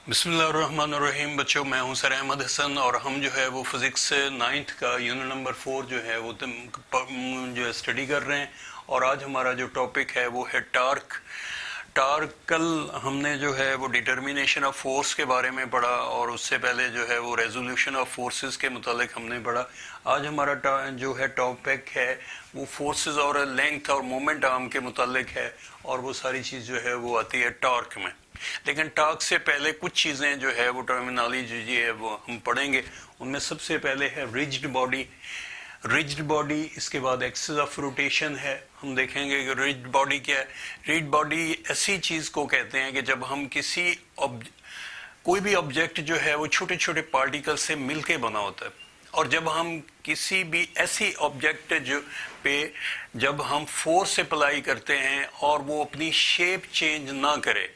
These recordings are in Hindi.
बिस्मिल्लाहिर्रहमानिर्रहीम। बच्चों, मैं हूं सर अहमद हसन और हम जो है वो फिज़िक्स 9th का यूनिट नंबर 4 जो है वो जो है स्टडी कर रहे हैं। और आज हमारा जो टॉपिक है वो है टार्क। कल हमने जो है वो डिटर्मिनेशन ऑफ फोर्स के बारे में पढ़ा और उससे पहले जो है वो रेजोल्यूशन ऑफ फोर्सेस के मुतालिक हमने पढ़ा। आज हमारा जो है टॉपिक है वो फोर्सेस और लेंथ और मोमेंट आर्म के मुतालिक है और वो सारी चीज़ जो है वो आती है टॉर्क में। लेकिन टॉर्क से पहले कुछ चीज़ें जो है वो टर्मिनोलॉजी जो है वो हम पढ़ेंगे। उनमें सबसे पहले है रिजिड बॉडी, इसके बाद एक्सिस ऑफ रोटेशन है। हम देखेंगे कि रिजिड बॉडी क्या है। रिजिड बॉडी ऐसी चीज़ को कहते हैं कि जब हम कोई भी ऑब्जेक्ट जो है वो छोटे छोटे पार्टिकल से मिलके बना होता है, और जब हम किसी भी ऐसी ऑब्जेक्ट जब हम फोर्स अप्लाई करते हैं और वो अपनी शेप चेंज ना करे,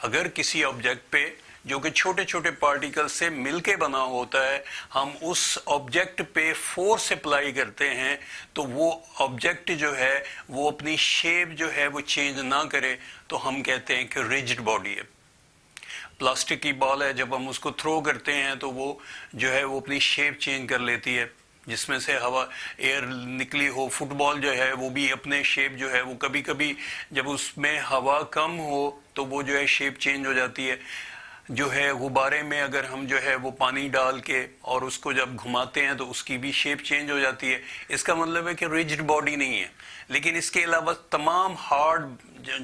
अगर किसी ऑब्जेक्ट पे जो कि छोटे छोटे पार्टिकल से मिलके बना होता है, हम उस ऑब्जेक्ट पे फोर्स अप्लाई करते हैं तो वो ऑब्जेक्ट जो है वो अपनी शेप जो है वो चेंज ना करे, तो हम कहते हैं कि रिजिड बॉडी है। प्लास्टिक की बॉल है, जब हम उसको थ्रो करते हैं तो वो जो है वो अपनी शेप चेंज कर लेती है, जिसमें से हवा एयर निकली हो। फुटबॉल जो है वो भी अपने शेप जो है वो कभी कभी जब उसमें हवा कम हो तो वो जो है शेप चेंज हो जाती है। जो है गुब्बारे में अगर हम जो है वो पानी डाल के और उसको जब घुमाते हैं तो उसकी भी शेप चेंज हो जाती है। इसका मतलब है कि रिजिड बॉडी नहीं है। लेकिन इसके अलावा तमाम हार्ड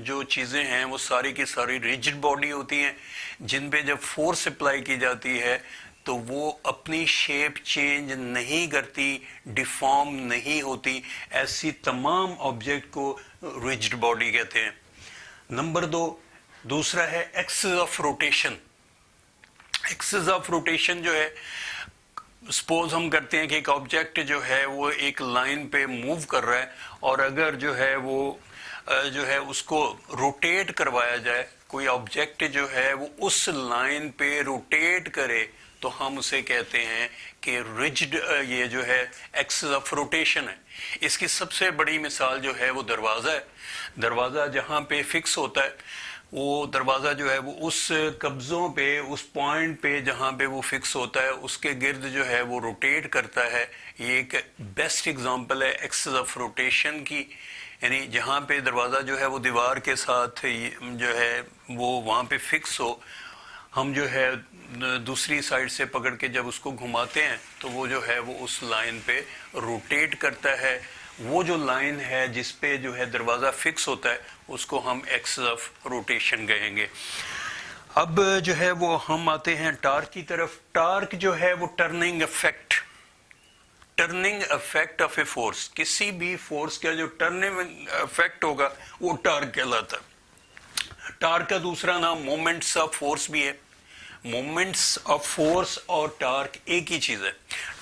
जो चीज़ें हैं वो सारी की सारी रिजिड बॉडी होती हैं, जिन पे जब फोर्स अप्लाई की जाती है तो वो अपनी शेप चेंज नहीं करती, डिफॉर्म नहीं होती। ऐसी तमाम ऑब्जेक्ट को रिजिड बॉडी कहते हैं। नंबर दूसरा है axis of rotation. Axis of rotation जो है, सपोज हम करते हैं कि एक ऑब्जेक्ट जो है वो एक लाइन पे मूव कर रहा है, और अगर जो है उसको रोटेट करवाया जाए, कोई ऑब्जेक्ट जो है वो उस लाइन पे रोटेट करे, तो हम उसे कहते हैं कि रिजिड ये जो है एक्सिस ऑफ रोटेशन है। इसकी सबसे बड़ी मिसाल जो है वो दरवाज़ा है। दरवाज़ा जहाँ पे फिक्स होता है, वो दरवाज़ा जो है वो उस कब्ज़ों पे, उस पॉइंट पे जहाँ पे वो फिक्स होता है, उसके गिर्द जो है वो रोटेट करता है। ये एक बेस्ट एग्जांपल है एक्सिस ऑफ रोटेशन की। यानी जहाँ पे दरवाज़ा जो है वो दीवार के साथ जो है वो वहाँ पे फिक्स हो, हम जो है दूसरी साइड से पकड़ के जब उसको घुमाते हैं तो वो जो है वो उस लाइन पे रोटेट करता है। वो जो लाइन है जिस पे जो है दरवाज़ा फिक्स होता है उसको हम एक्सिस ऑफ रोटेशन कहेंगे। अब जो है वो हम आते हैं टार्क की तरफ। टार्क जो है वो turning effect of a force. किसी भी फोर्स का जो टर्निंग इफेक्ट होगा वो टार्क कहलाता है। टार्क का दूसरा नाम मोमेंट्स ऑफ फोर्स भी है। मोमेंट्स ऑफ फोर्स और टार्क एक ही चीज है।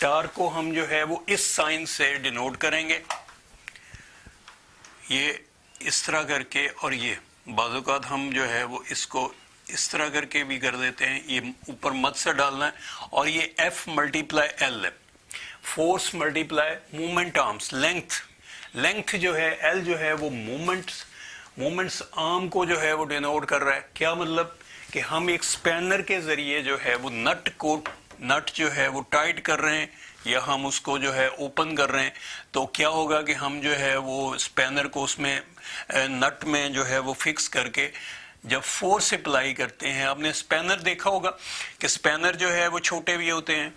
टार्क को हम जो है वो इस साइन से डिनोट करेंगे, ये इस तरह करके, और ये बाज़-औक़ात हम जो है वो इसको इस तरह करके भी कर देते हैं, ये ऊपर मत से डालना है। और ये F मल्टीप्लाई L है, force multiply moment arms, length जो है L जो है वो मोमेंट्स आर्म को जो है वो डिनोट कर रहा है। क्या मतलब कि हम एक स्पैनर के जरिए जो है वो नट जो है वो टाइट कर रहे हैं या हम उसको जो है ओपन कर रहे हैं, तो क्या होगा कि हम जो है वो स्पैनर को उसमें नट में जो है वो फिक्स करके जब फोर्स अप्लाई करते हैं। आपने स्पैनर देखा होगा कि स्पैनर जो है वो छोटे भी होते हैं,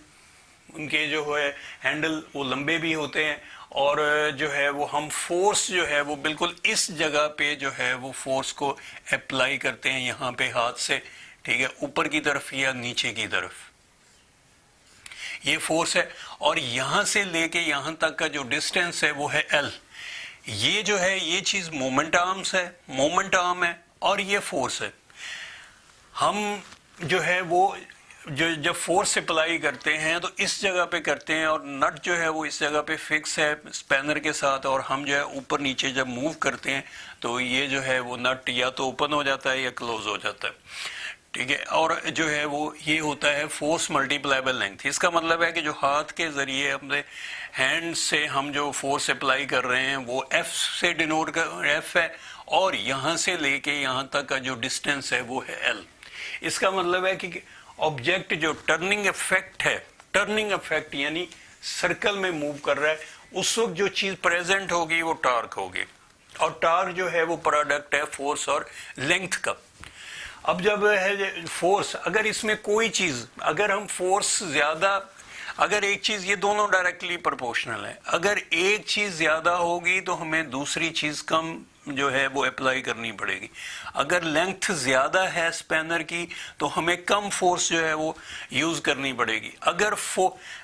उनके जो है हैंडल वो लंबे भी होते हैं, और जो है वो हम फोर्स जो है वो बिल्कुल इस जगह पे जो है वो फोर्स को अप्लाई करते हैं, यहाँ पे हाथ से, ठीक है, ऊपर की तरफ या नीचे की तरफ, ये फोर्स है। और यहाँ से लेके यहाँ तक का जो डिस्टेंस है वो है L। ये जो है ये चीज मोमेंट आर्म है और ये फोर्स है। हम जो है वो जब फोर्स अप्लाई करते हैं तो इस जगह पे करते हैं, और नट जो है वो इस जगह पे फिक्स है स्पैनर के साथ, और हम जो है ऊपर नीचे जब मूव करते हैं तो ये जो है वो नट या तो ओपन हो जाता है या क्लोज हो जाता है, ठीक है। और जो है वो ये होता है फोर्स मल्टीप्लाइबल लेंथ। इसका मतलब है कि जो हाथ के जरिए अपने हैंड से हम जो फोर्स अप्लाई कर रहे हैं वो एफ से डिनोट कर, एफ है, और यहाँ से लेके यहाँ तक का जो डिस्टेंस है वो है एल। इसका मतलब है कि ऑब्जेक्ट जो टर्निंग इफेक्ट है, टर्निंग इफेक्ट यानी सर्कल में मूव कर रहा है, उस वक्त जो चीज प्रेजेंट होगी वो टार्क होगी, और टार्क जो है वो प्रोडक्ट है फोर्स और लेंथ का। अब जब है फोर्स, अगर इसमें कोई चीज, अगर हम फोर्स ज्यादा, अगर एक चीज, ये दोनों डायरेक्टली प्रोपोर्शनल है, अगर एक चीज ज्यादा होगी तो हमें दूसरी चीज कम जो है वो अप्लाई करनी पड़ेगी। अगर लेंथ ज्यादा है स्पैनर की तो हमें कम फोर्स जो है वो यूज करनी पड़ेगी। अगर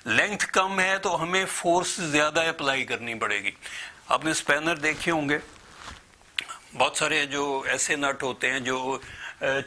लेंथ कम है तो हमें फोर्स ज्यादा अप्लाई करनी पड़ेगी। आपने स्पैनर देखे होंगे, बहुत सारे जो ऐसे नट होते हैं जो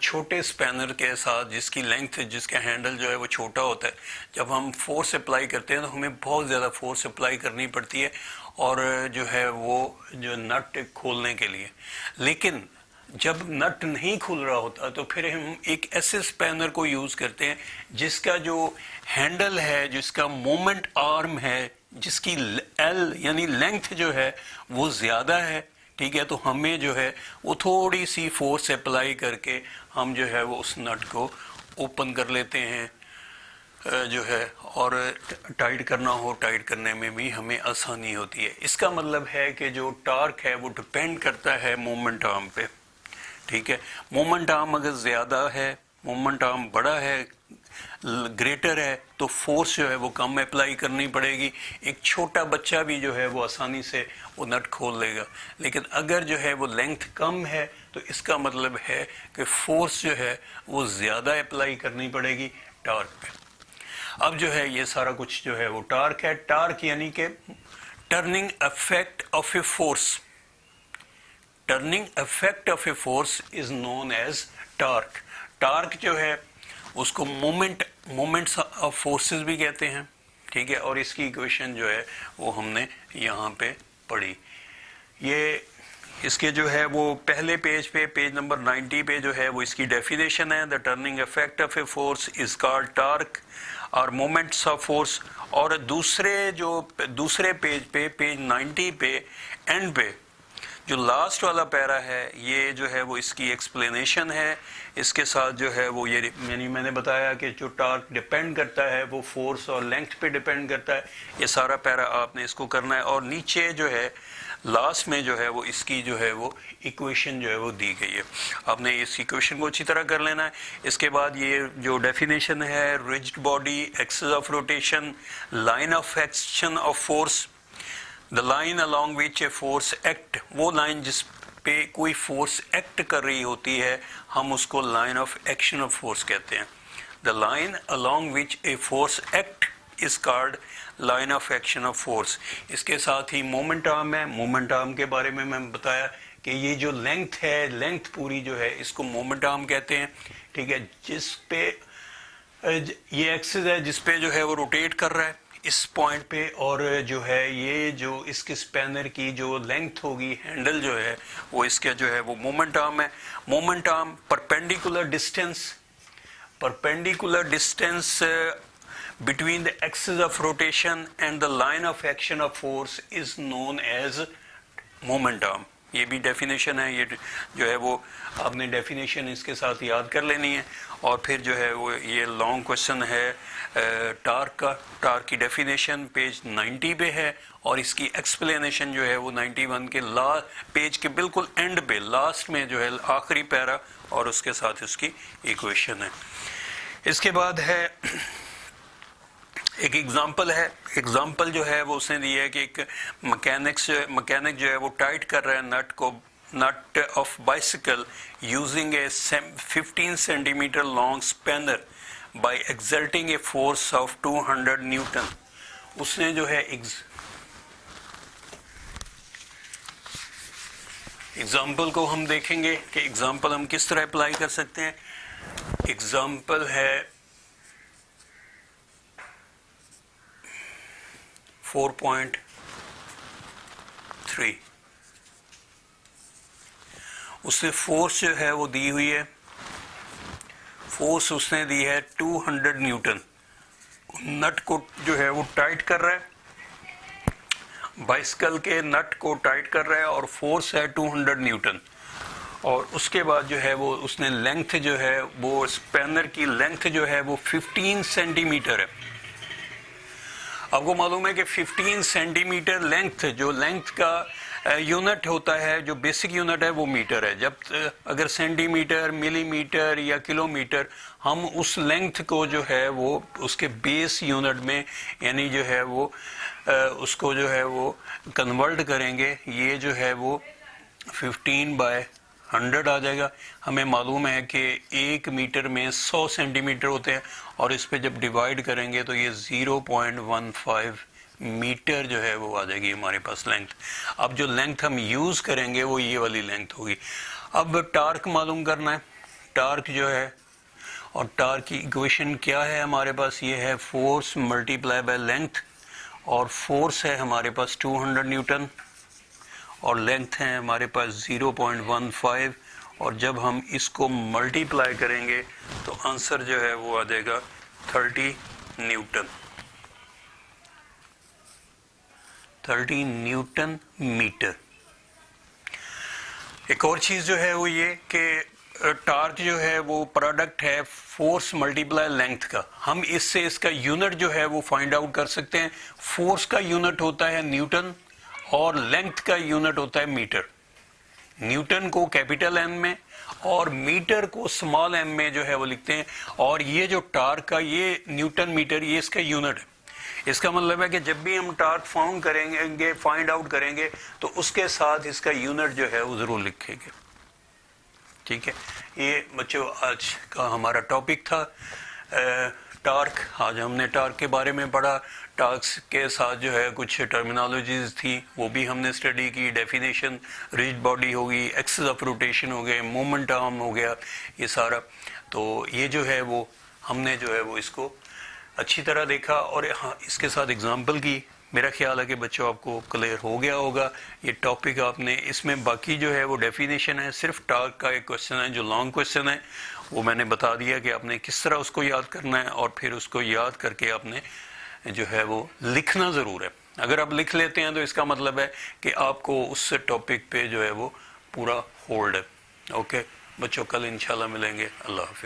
छोटे स्पैनर के साथ, जिसकी लेंथ, जिसका हैंडल जो है वो छोटा होता है, जब हम फोर्स अप्लाई करते हैं तो हमें बहुत ज़्यादा फोर्स अप्लाई करनी पड़ती है और जो है वो जो नट खोलने के लिए। लेकिन जब नट नहीं खुल रहा होता तो फिर हम एक ऐसे स्पैनर को यूज़ करते हैं जिसका जो हैंडल है, जिसका मोमेंट आर्म है, जिसकी एल यानी लेंथ जो है वो ज़्यादा है। ठीक है, तो हमें जो है वो थोड़ी सी फोर्स अप्लाई करके हम जो है वो उस नट को ओपन कर लेते हैं जो है, और टाइट करना हो, टाइट करने में भी हमें आसानी होती है। इसका मतलब है कि जो टार्क है वो डिपेंड करता है मोमेंट आर्म पे। ठीक है, मोमेंट आर्म अगर ज़्यादा है, मोमेंट आर्म बड़ा है, ग्रेटर है, तो फोर्स जो है वो कम अप्लाई करनी पड़ेगी। एक छोटा बच्चा भी जो है वो आसानी से वो नट खोल लेगा। लेकिन अगर जो है वो लेंथ कम है तो इसका मतलब है कि फोर्स जो है वो ज़्यादा अप्लाई करनी पड़ेगी टार्क पे। अब जो है ये सारा कुछ जो है वो टार्क है। टार्क यानी कि turning effect of a force, turning effect of a force is known as torque. Torque जो है उसको मोमेंट्स ऑफ फोर्सेस भी कहते हैं। ठीक है, और इसकी इक्वेशन जो है वो हमने यहाँ पे पढ़ी। ये इसके जो है वो पहले पेज पे, पेज नंबर 90 पे जो है वो इसकी डेफिनेशन है। The turning effect of a force is called torque और मोमेंट्स ऑफ फोर्स। और दूसरे पेज पे, पेज 90 पे एंड पे जो लास्ट वाला पैरा है, ये जो है वो इसकी एक्सप्लेनेशन है। इसके साथ जो है वो ये मैंने बताया कि जो टार्क डिपेंड करता है वो फोर्स और लेंथ पे डिपेंड करता है। ये सारा पैरा आपने इसको करना है, और नीचे जो है लास्ट में जो है वो इसकी जो है वो इक्वेशन जो है वो दी गई है। आपने इस इक्वेशन को अच्छी तरह कर लेना है। इसके बाद ये जो डेफिनेशन है, rigid body, axis of rotation, line of action of force, the line along which a force act, वो लाइन जिस पे कोई फोर्स एक्ट कर रही होती है हम उसको line of action of force कहते हैं। The line along which a force act is called line of action of force. इसके साथ ही मोमेंट आर्म है। मोमेंट आर्म के बारे में मैं बताया कि ये जो लेंथ है, लेंथ पूरी जो है इसको मोमेंट आर्म कहते हैं। ठीक है, जिस पे ये एक्सिस है जिस पे जो है वो रोटेट कर रहा है इस पॉइंट पे, और जो है ये जो इसके स्पैनर की जो लेंथ होगी, हैंडल जो है वो इसका जो है वो मोमेंट आर्म है। Moment arm perpendicular distance between the axis of rotation and the line of action of force is known as moment arm। ये भी डेफिनेशन है। ये जो है वो आपने डेफिनेशन इसके साथ याद कर लेनी है। और फिर जो है वो ये लॉन्ग क्वेश्चन है टार्क का। टार्क की डेफिनेशन पेज 90 पे है, और इसकी एक्सप्लेनेशन जो है वो 91 के पेज के बिल्कुल एंड पे, लास्ट में जो है आखिरी पैरा, और उसके साथ उसकी इक्वेशन है। इसके बाद है एक एग्जाम्पल है। एग्जाम्पल जो है वो उसने दिया है कि एक मैकेनिक जो है वो टाइट कर रहा है nut of bicycle using a 15 centimetre long spanner by exerting a force of 200 newton. उसने जो है एग्जाम्पल को हम देखेंगे कि एग्जाम्पल हम किस तरह अप्लाई कर सकते हैं। एग्जाम्पल है 4.3। उससे फोर्स जो है वो दी हुई है फोर्स उसने दी है 200 न्यूटन। नट को जो है वो टाइट कर रहा है, बाइसिकल के नट को टाइट कर रहा है और फोर्स है 200 न्यूटन। और उसके बाद जो है वो उसने लेंथ जो है वो स्पैनर की लेंथ जो है वो 15 सेंटीमीटर है। आपको मालूम है कि 15 सेंटीमीटर लेंथ, जो लेंथ का यूनिट होता है, जो बेसिक यूनिट है वो मीटर है। जब अगर सेंटीमीटर, मिलीमीटर या किलोमीटर, हम उस लेंथ को जो है वो उसके बेस यूनिट में यानी जो है वो उसको जो है वो कन्वर्ट करेंगे, ये जो है वो 15/100 आ जाएगा। हमें मालूम है कि 1 मीटर में 100 सेंटीमीटर होते हैं और इस पे जब डिवाइड करेंगे तो ये 0.15 मीटर जो है वो आ जाएगी हमारे पास लेंथ। अब जो लेंथ हम यूज़ करेंगे वो ये वाली लेंथ होगी। अब टार्क मालूम करना है, टार्क जो है, और टार्क की इक्वेशन क्या है हमारे पास, ये है फोर्स मल्टीप्लाई बाय लेंथ, और फोर्स है हमारे पास 200 न्यूटन और लेंथ है हमारे पास 0.15, और जब हम इसको मल्टीप्लाई करेंगे तो आंसर जो है वो आ जाएगा 30 न्यूटन, 30 न्यूटन मीटर। एक और चीज़ जो है वो ये कि टार्क जो है वो प्रोडक्ट है फोर्स मल्टीप्लाई लेंथ का। हम इससे इसका यूनिट जो है वो फाइंड आउट कर सकते हैं। फोर्स का यूनिट होता है न्यूटन और लेंथ का यूनिट होता है मीटर। न्यूटन को कैपिटल एन में और मीटर को स्मॉल एम में जो है वो लिखते हैं। और ये जो टार्क का ये न्यूटन मीटर, ये इसका यूनिट है। इसका मतलब है कि जब भी हम टार्क फाउंड करेंगे, फाइंड आउट करेंगे, तो उसके साथ इसका यूनिट जो है वो जरूर लिखेंगे। ठीक है, ये बच्चों आज का हमारा टॉपिक था टार्क। आज हमने टार्क के बारे में पढ़ा। टार्क के साथ जो है कुछ टर्मिनोलॉजीज थी वो भी हमने स्टडी की। डेफिनेशन, रिजिड बॉडी होगी, एक्सिस ऑफ रोटेशन हो गए, मोमेंट आर्म हो गया, ये सारा। तो ये जो है वो हमने जो है वो इसको अच्छी तरह देखा और हाँ इसके साथ एग्जाम्पल की। मेरा ख्याल है कि बच्चों आपको क्लियर हो गया होगा ये टॉपिक आपने। इसमें बाकी जो है वो डेफिनेशन है, सिर्फ टार्क का एक क्वेश्चन है जो लॉन्ग क्वेश्चन है, वो मैंने बता दिया कि आपने किस तरह उसको याद करना है और फिर उसको याद करके आपने जो है वो लिखना ज़रूर है। अगर आप लिख लेते हैं तो इसका मतलब है कि आपको उस टॉपिक पे जो है वो पूरा होल्ड है। ओके बच्चों, कल इंशाल्लाह मिलेंगे। अल्लाह हाफिज़।